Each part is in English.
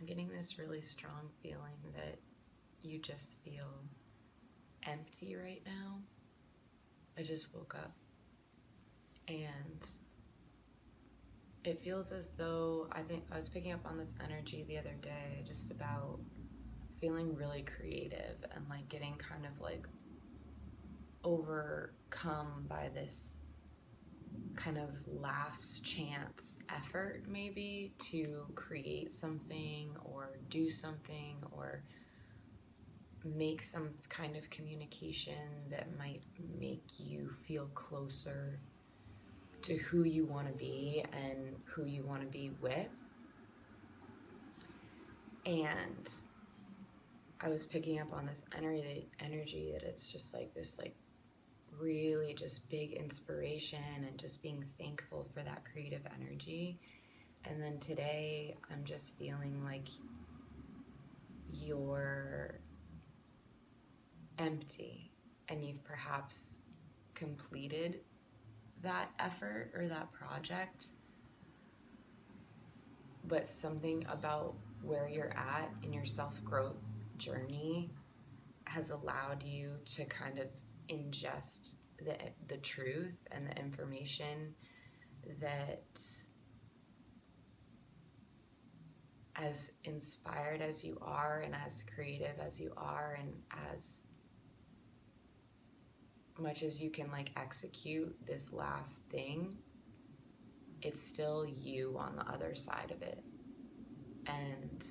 I'm getting this really strong feeling that you just feel empty right now. I just woke up and it feels as though I think I was picking up on this energy the other day just about feeling really creative and like getting kind of like overcome by this kind of last chance effort maybe to create something or do something or make some kind of communication that might make you feel closer to who you want to be and who you want to be with. And I was picking up on this energy that it's just like this like really just big inspiration and just being thankful for that creative energy. And then today I'm just feeling like you're empty and you've perhaps completed that effort or that project, but something about where you're at in your self-growth journey has allowed you to kind of ingest the truth and the information that, as inspired as you are and as creative as you are and as much as you can like execute this last thing, it's still you on the other side of it. And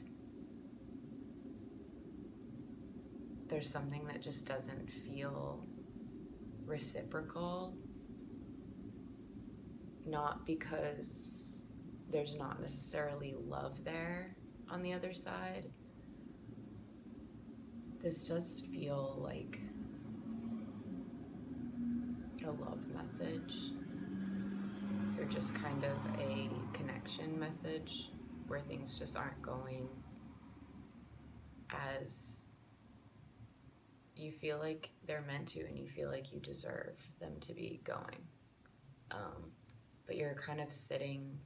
there's something that just doesn't feel reciprocal, not because there's not necessarily love there on the other side. This does feel like a love message or just kind of a connection message where things just aren't going as you feel like they're meant to and you feel like you deserve them to be going. But you're kind of sitting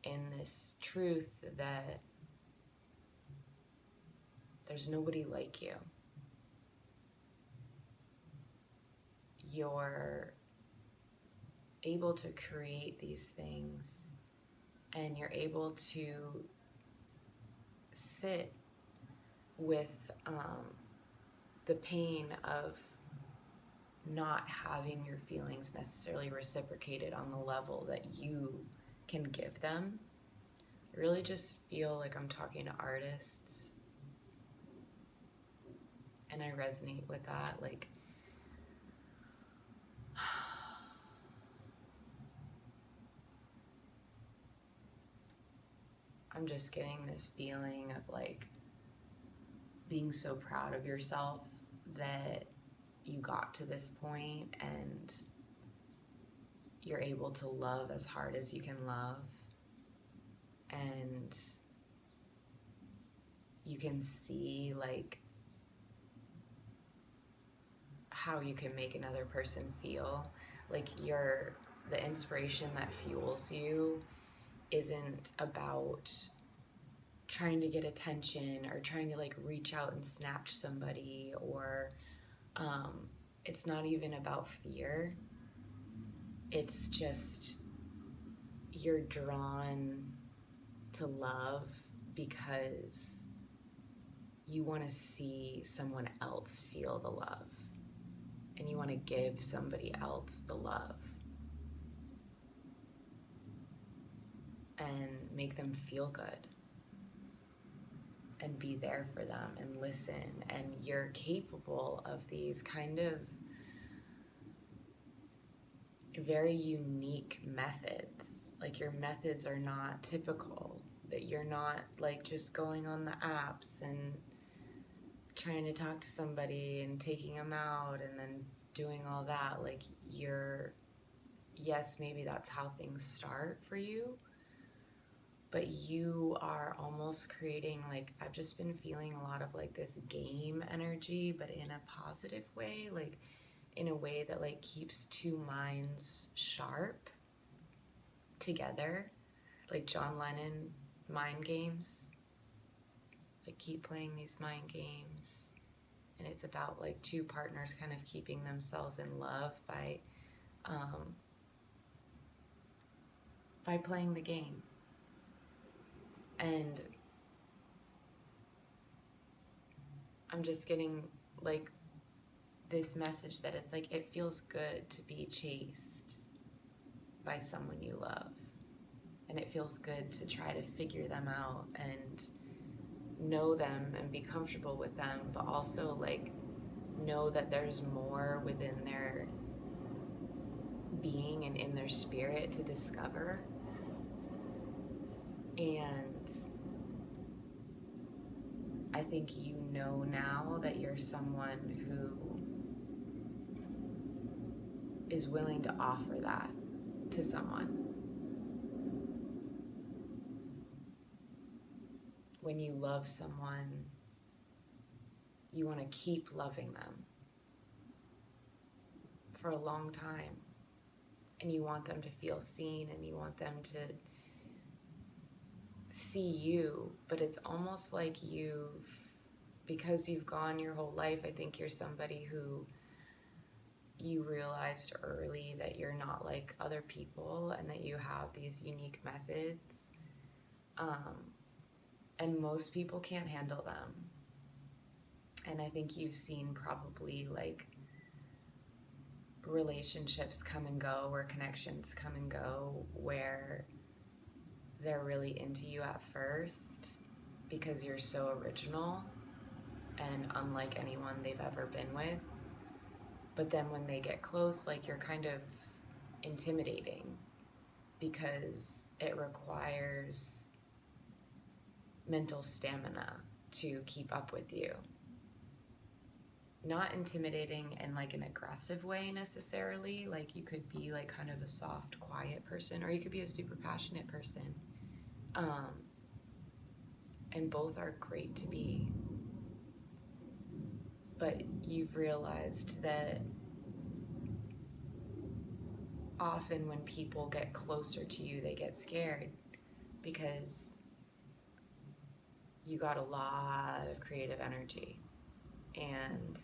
in this truth that there's nobody like you. You're able to create these things and you're able to sit with the pain of not having your feelings necessarily reciprocated on the level that you can give them. I really just feel like I'm talking to artists and I resonate with that. Like, I'm just getting this feeling of like being so proud of yourself that you got to this point and you're able to love as hard as you can love, and you can see like how you can make another person feel. Like the inspiration that fuels you isn't about trying to get attention or trying to like reach out and snatch somebody, or it's not even about fear. It's just you're drawn to love because you want to see someone else feel the love and you want to give somebody else the love and make them feel good and be there for them and listen. And you're capable of these kind of very unique methods. Like your methods are not typical, that you're not like just going on the apps and trying to talk to somebody and taking them out and then doing all that. Like yes, maybe that's how things start for you, but you are almost creating, like, I've just been feeling a lot of like this game energy, but in a positive way, like in a way that like keeps two minds sharp together, like John Lennon mind games. like keep playing these mind games. And it's about like two partners kind of keeping themselves in love by playing the game. And I'm just getting like this message that it's like it feels good to be chased by someone you love, and it feels good to try to figure them out and know them and be comfortable with them, but also like know that there's more within their being and in their spirit to discover. And I think you know now that you're someone who is willing to offer that to someone. When you love someone, you want to keep loving them for a long time. And you want them to feel seen, and you want them to see you. But it's almost like because you've gone your whole life, I think you're somebody who you realized early that you're not like other people and that you have these unique methods. And most people can't handle them. And I think you've seen probably like relationships come and go, or connections come and go, where they're really into you at first because you're so original and unlike anyone they've ever been with. But then when they get close, like you're kind of intimidating because it requires mental stamina to keep up with you. Not intimidating in like an aggressive way necessarily. Like you could be like kind of a soft, quiet person, or you could be a super passionate person. And both are great to be. But you've realized that often when people get closer to you, they get scared because you got a lot of creative energy and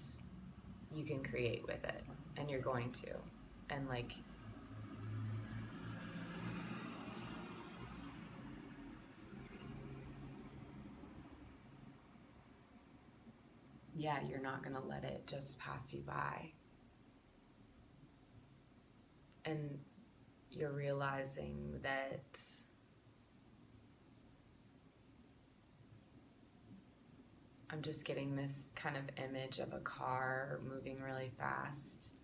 you can create with it, and you're going to. And like, yeah, you're not gonna let it just pass you by. And you're realizing that I'm just getting this kind of image of a car moving really fast,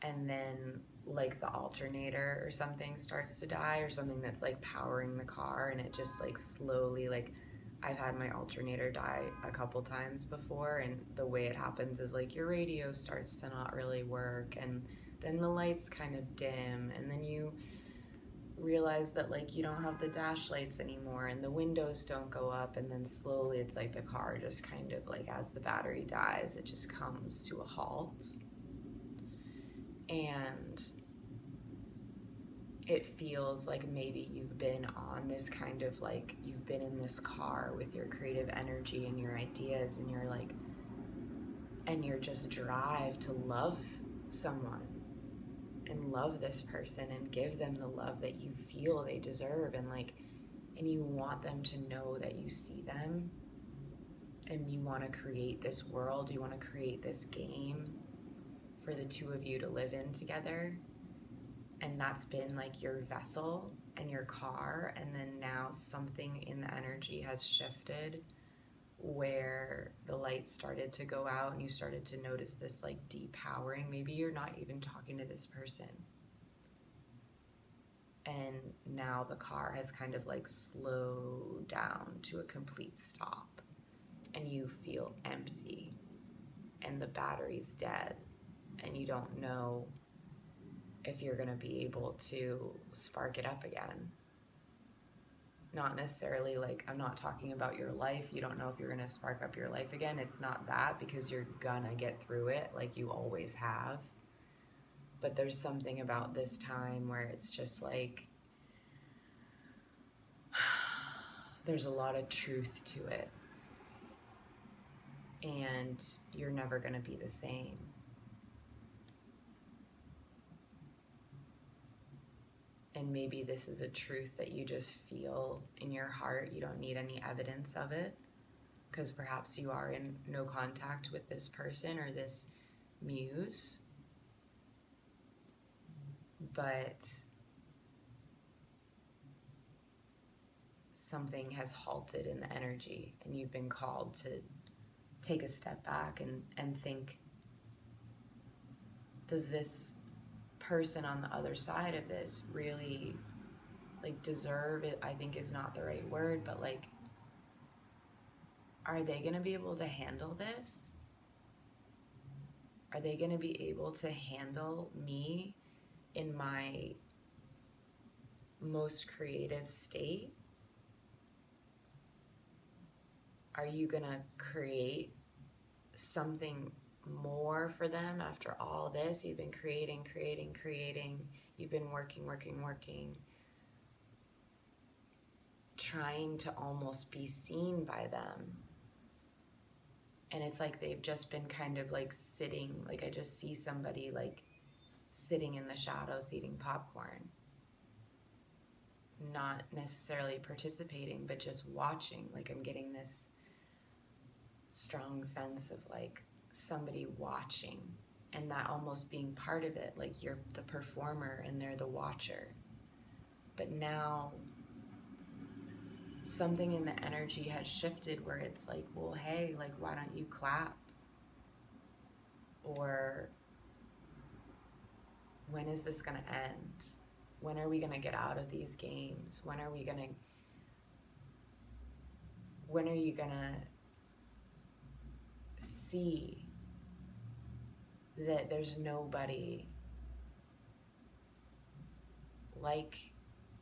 and then like the alternator or something starts to die, or something that's like powering the car, and it just like slowly, like I've had my alternator die a couple times before, and the way it happens is like your radio starts to not really work, and then the lights kind of dim, and then you realize that like you don't have the dash lights anymore and the windows don't go up, and then slowly it's like the car just kind of like, as the battery dies, it just comes to a halt. And it feels like maybe you've been on this kind of like, you've been in this car with your creative energy and your ideas and your like, and your just drive to love someone and love this person and give them the love that you feel they deserve, and like, and you want them to know that you see them, and you want to create this world, you want to create this game for the two of you to live in together. And that's been like your vessel and your car, and then now something in the energy has shifted where the lights started to go out and you started to notice this like depowering. Maybe you're not even talking to this person, and now the car has kind of like slowed down to a complete stop, and you feel empty and the battery's dead, and you don't know if you're gonna be able to spark it up again. Not necessarily like, I'm not talking about your life. You don't know if you're gonna spark up your life again. It's not that, because you're gonna get through it like you always have. But there's something about this time where it's just like, there's a lot of truth to it. And you're never going to be the same. And maybe this is a truth that you just feel in your heart. You don't need any evidence of it, because perhaps you are in no contact with this person or this muse. But something has halted in the energy, and you've been called to take a step back and think, does this person on the other side of this really, like, deserve it? I think is not the right word, but like, are they going to be able to handle this? Are they going to be able to handle me in my most creative state? Are you going to create something more for them after all this? You've been creating. You've been working, trying to almost be seen by them. And it's like they've just been kind of like sitting, like I just see somebody like sitting in the shadows eating popcorn. Not necessarily participating, but just watching. Like I'm getting this strong sense of like somebody watching, and that almost being part of it, like you're the performer and they're the watcher. But now something in the energy has shifted where it's like, well, hey, like, why don't you clap? Or when is this gonna end? When are we gonna get out of these games? When are you gonna see that there's nobody like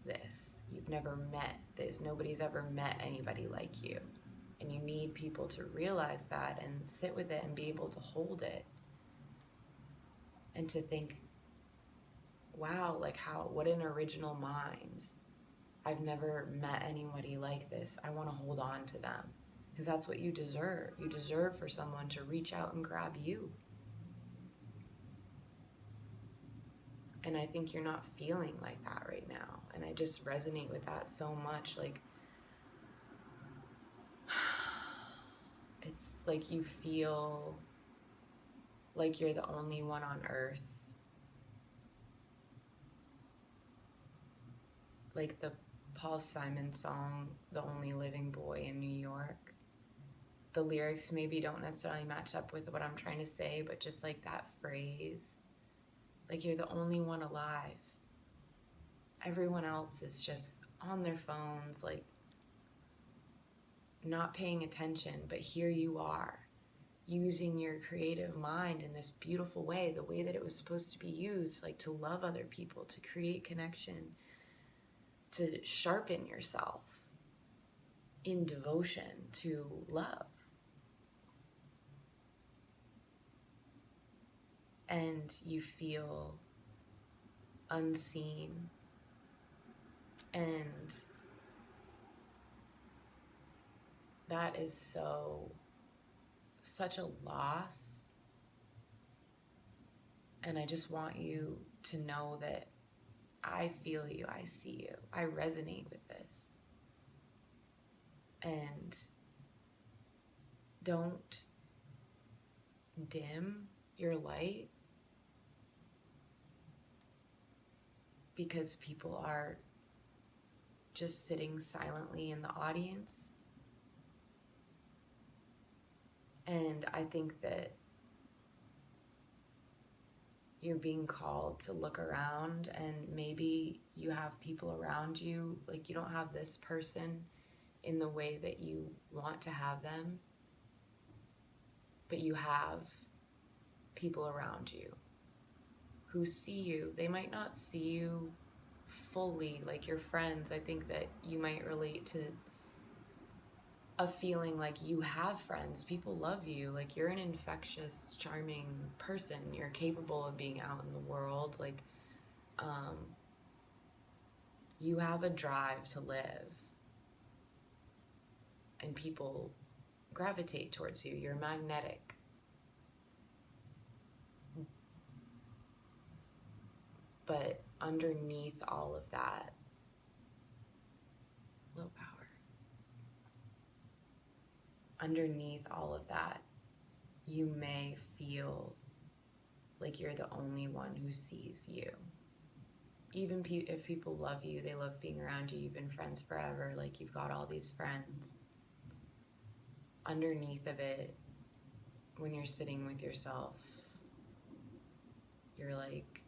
this? You've never met this. Nobody's ever met anybody like you. And you need people to realize that and sit with it and be able to hold it. And to think, wow, like what an original mind. I've never met anybody like this. I want to hold on to them. Because that's what you deserve. You deserve for someone to reach out and grab you. And I think you're not feeling like that right now. And I just resonate with that so much. Like, it's like you feel like you're the only one on earth. Like the Paul Simon song, The Only Living Boy in New York. The lyrics maybe don't necessarily match up with what I'm trying to say, but just like that phrase, like you're the only one alive. Everyone else is just on their phones, like not paying attention, but here you are, using your creative mind in this beautiful way, the way that it was supposed to be used, like to love other people, to create connection, to sharpen yourself in devotion to love. And you feel unseen, and that is such a loss. And I just want you to know that I feel you, I see you, I resonate with this. And don't dim your light because people are just sitting silently in the audience. And I think that you're being called to look around, and maybe you have people around you, like you don't have this person in the way that you want to have them, but you have people around you who see you. They might not see you fully like your friends. I think that you might relate to a feeling like you have friends, people love you, like you're an infectious, charming person, you're capable of being out in the world, like you have a drive to live. and people gravitate towards you. You're magnetic. But underneath all of that, low power. Underneath all of that, you may feel like you're the only one who sees you. Even if people love you, they love being around you, you've been friends forever, like you've got all these friends. Underneath of it, when you're sitting with yourself, you're like,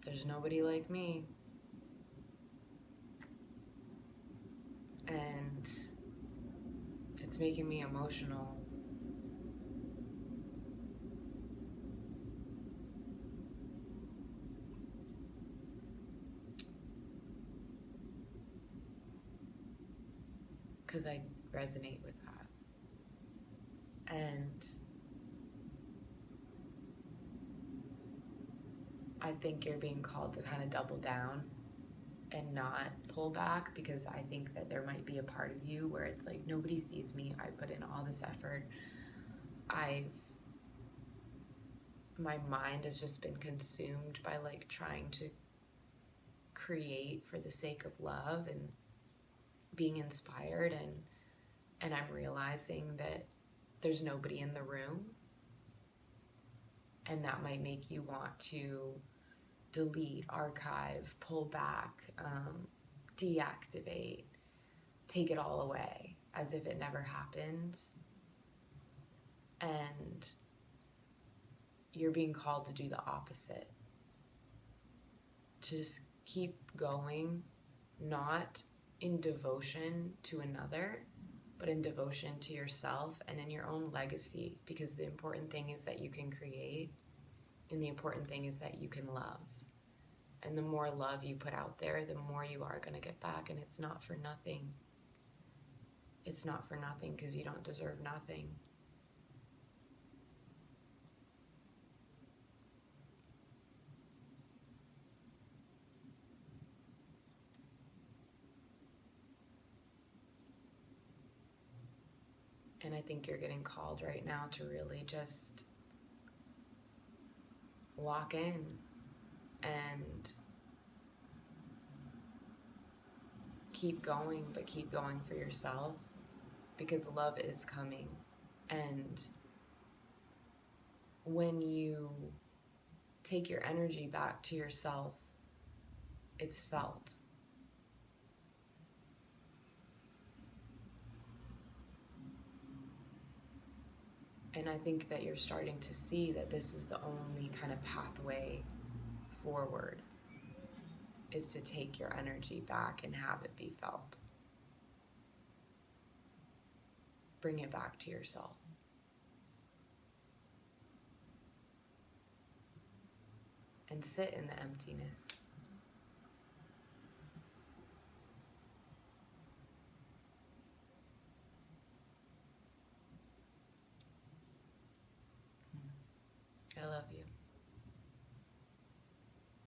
there's nobody like me. And it's making me emotional. Because I resonate with that. And I think you're being called to kind of double down and not pull back, because I think that there might be a part of you where it's like, nobody sees me, I put in all this effort, my mind has just been consumed by like trying to create for the sake of love and being inspired, and I'm realizing that there's nobody in the room, and that might make you want to delete, archive, pull back, deactivate, take it all away as if it never happened. And you're being called to do the opposite. To just keep going, not in devotion to another, but in devotion to yourself and in your own legacy, because the important thing is that you can create, and the important thing is that you can love. And the more love you put out there, the more you are going to get back, and it's not for nothing. It's not for nothing, because you don't deserve nothing. And I think you're getting called right now to really just walk in and keep going, but keep going for yourself, because love is coming. And when you take your energy back to yourself, it's felt. And I think that you're starting to see that this is the only kind of pathway forward, is to take your energy back and have it be felt. Bring it back to yourself. And sit in the emptiness. I love you.